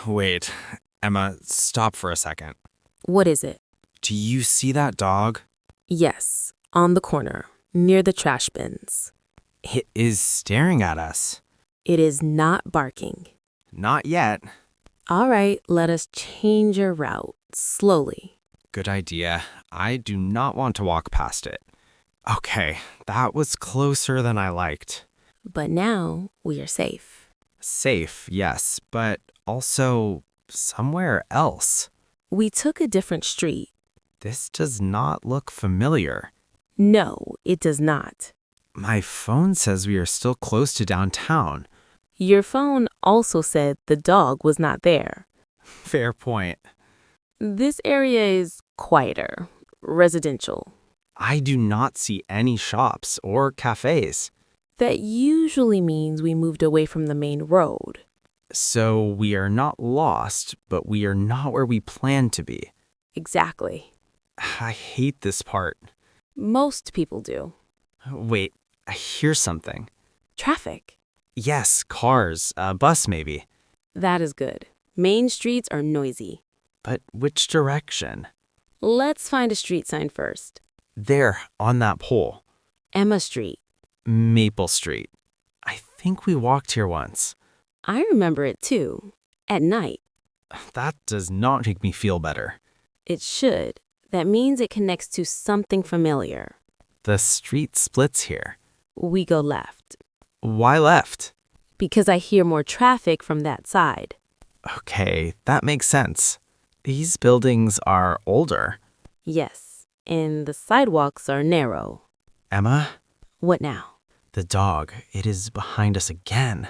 Wait, Emma, stop for a second. What is it? Do you see that dog? Yes, on the corner, near the trash bins. It is staring at us. It is not barking. Not yet. All right, let us change your route slowly. Good idea. I do not want to walk past it. Okay, that was closer than I liked. But now we are safe. Safe, yes, but also somewhere else. We took a different street. This does not look familiar. No, it does not. My phone says we are still close to downtown. Your phone also said the dog was not there. Fair point. This area is quieter, residential. I do not see any shops or cafes. That usually means we moved away from the main road. So we are not lost, but we are not where we planned to be. Exactly. I hate this part. Most people do. Wait, I hear something. Traffic. Yes, cars, a bus maybe. That is good. Main streets are noisy. But which direction? Let's find a street sign first. There, on that pole. Emma Street. Maple Street. I think we walked here once. I remember it too. At night. That does not make me feel better. It should. That means it connects to something familiar. The street splits here. We go left. Why left? Because I hear more traffic from that side. Okay, that makes sense. These buildings are older. Yes, and the sidewalks are narrow. Emma, What now? the dog, it is behind us again.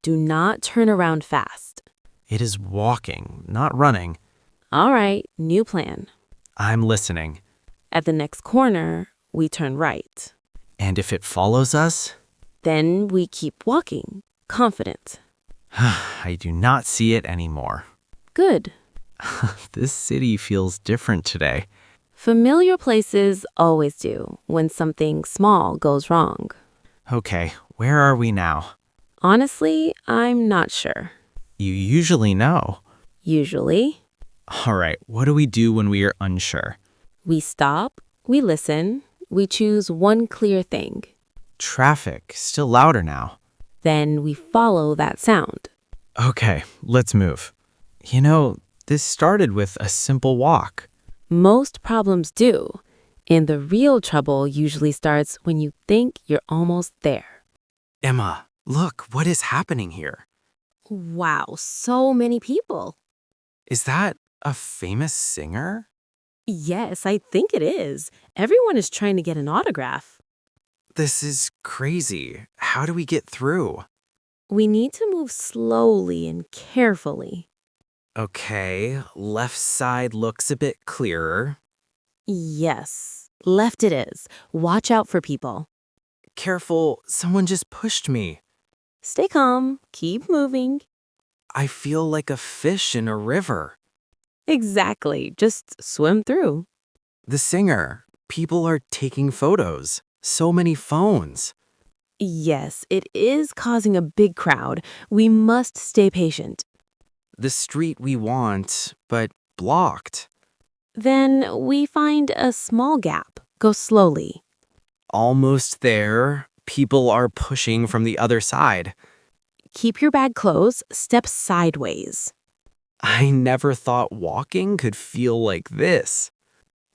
Do not turn around fast. It is walking, not running. All right, new plan. I'm listening. At the next corner, we turn right. And if it follows us? Then we keep walking, confident. I do not see it anymore. Good. This city feels different today. Familiar places always do when something small goes wrong. Okay, where are we now? Honestly, I'm not sure. You usually know. Usually, All right, what do we do when we are unsure? we stop, we listen, we choose one clear thing. Traffic, still louder now. Then we follow that sound. Okay, let's move. You know, this started with a simple walk. Most problems do. And the real trouble usually starts when you think you're almost there. Emma, look, what is happening here? Wow, so many people. Is that a famous singer? Yes, I think it is. Everyone is trying to get an autograph. This is crazy. How do we get through? We need to move slowly and carefully. Okay, left side looks a bit clearer. Yes, left it is. Watch out for people. Careful, someone just pushed me. Stay calm, keep moving. I feel like a fish in a river. Exactly, just swim through. The singer, people are taking photos. So many phones. Yes, it is causing a big crowd. We must stay patient. The street we want, but blocked. Then we find a small gap. Go slowly. Almost there. People are pushing from the other side. Keep your bag close, step sideways. I never thought walking could feel like this.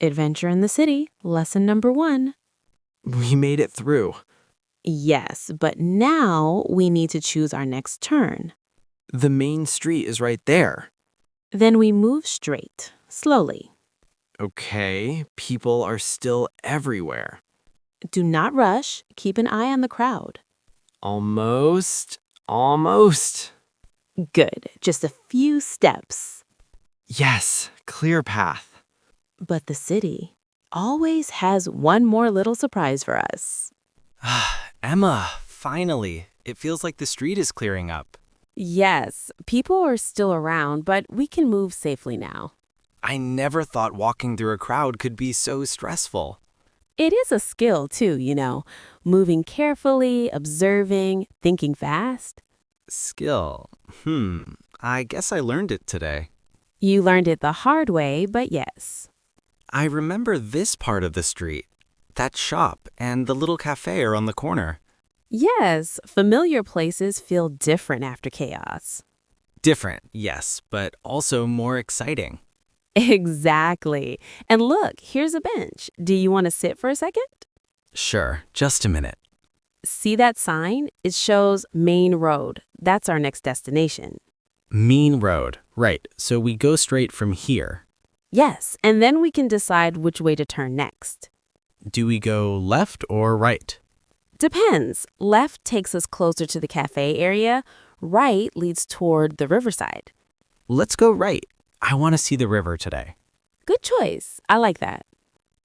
Adventure in the city, lesson number 1. We made it through. Yes, but now we need to choose our next turn. The main street is right there. Then we move straight, slowly. Okay, people are still everywhere. Do not rush, keep an eye on the crowd. Almost. Good, just a few steps. Yes, clear path. But the city always has one more little surprise for us. Emma, finally. It feels like the street is clearing up. Yes, people are still around, but we can move safely now. I never thought walking through a crowd could be so stressful. It is a skill too, moving carefully, observing, thinking fast. Skill. I guess I learned it today. You learned it the hard way, but yes. I remember this part of the street. That shop and the little cafe are on the corner. Yes, familiar places feel different after chaos. Different, yes, but also more exciting. Exactly. And look, here's a bench. Do you want to sit for a second? Sure, just a minute. See that sign? It shows Main Road. That's our next destination. Mean Road. Right, so we go straight from here. Yes, and then we can decide which way to turn next. Do we go left or right? Depends. Left takes us closer to the cafe area. Right leads toward the riverside. Let's go right. I want to see the river today. Good choice. I like that.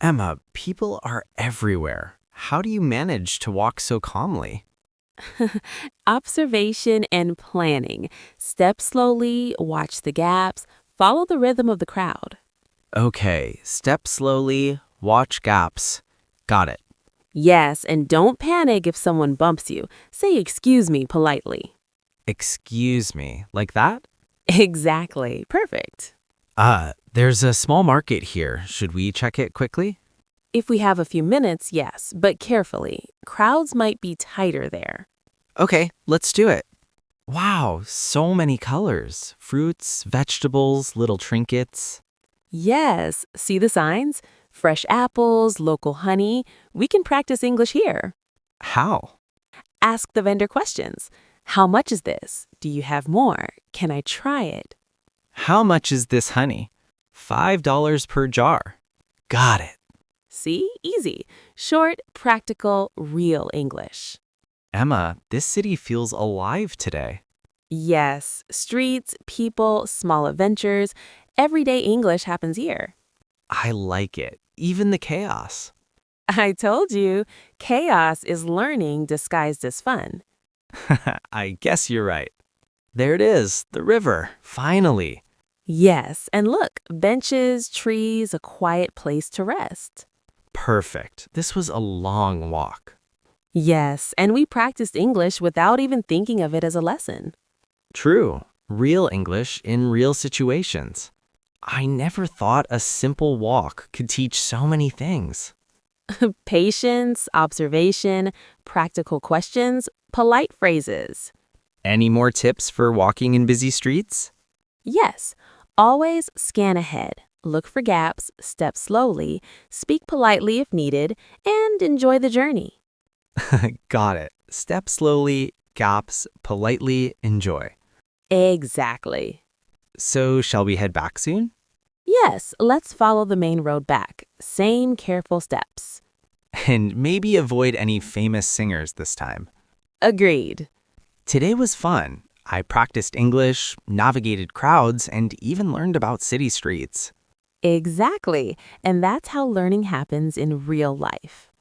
Emma, people are everywhere. How do you manage to walk so calmly? Observation and planning. Step slowly, watch the gaps, follow the rhythm of the crowd. Okay, step slowly, watch gaps. Got it. Yes, and don't panic if someone bumps you. Say excuse me politely. Excuse me, like that? Exactly. Perfect. There's a small market here. Should we check it quickly? If we have a few minutes, yes, but carefully. Crowds might be tighter there. Okay, let's do it. Wow, so many colors. Fruits, vegetables, little trinkets. Yes, see the signs? Fresh apples, local honey. We can practice English here. How? Ask the vendor questions. How much is this? Do you have more? Can I try it? How much is this honey? $5 per jar. Got it. See? Easy. Short, practical, real English. Emma, this city feels alive today. Yes, streets, people, small adventures. Everyday English happens here. I like it. Even the chaos. I told you, chaos is learning disguised as fun. I guess you're right. There it is, the river, finally. Yes, and look, benches, trees, a quiet place to rest. Perfect. This was a long walk. Yes, and we practiced English without even thinking of it as a lesson. True. Real English in real situations. I never thought a simple walk could teach so many things. Patience, observation, practical questions, polite phrases. Any more tips for walking in busy streets? Yes, always scan ahead, look for gaps, step slowly, speak politely if needed, and enjoy the journey. Got it. Step slowly, gaps, politely, enjoy. Exactly. So, shall we head back soon? Yes, let's follow the main road back. Same careful steps. And maybe avoid any famous singers this time. Agreed. Today was fun. I practiced English, navigated crowds, and even learned about city streets. Exactly. And that's how learning happens in real life.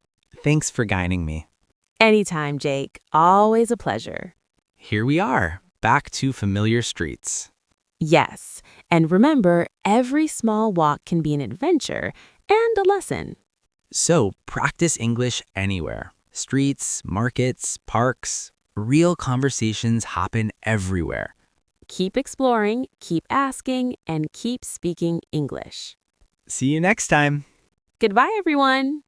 Thanks for guiding me. Anytime, Jake. Always a pleasure. Here we are, back to familiar streets. Yes. And remember, every small walk can be an adventure and a lesson. So, practice English anywhere. Streets, markets, parks. Real conversations happen everywhere. Keep exploring, keep asking, and keep speaking English. See you next time. Goodbye, everyone.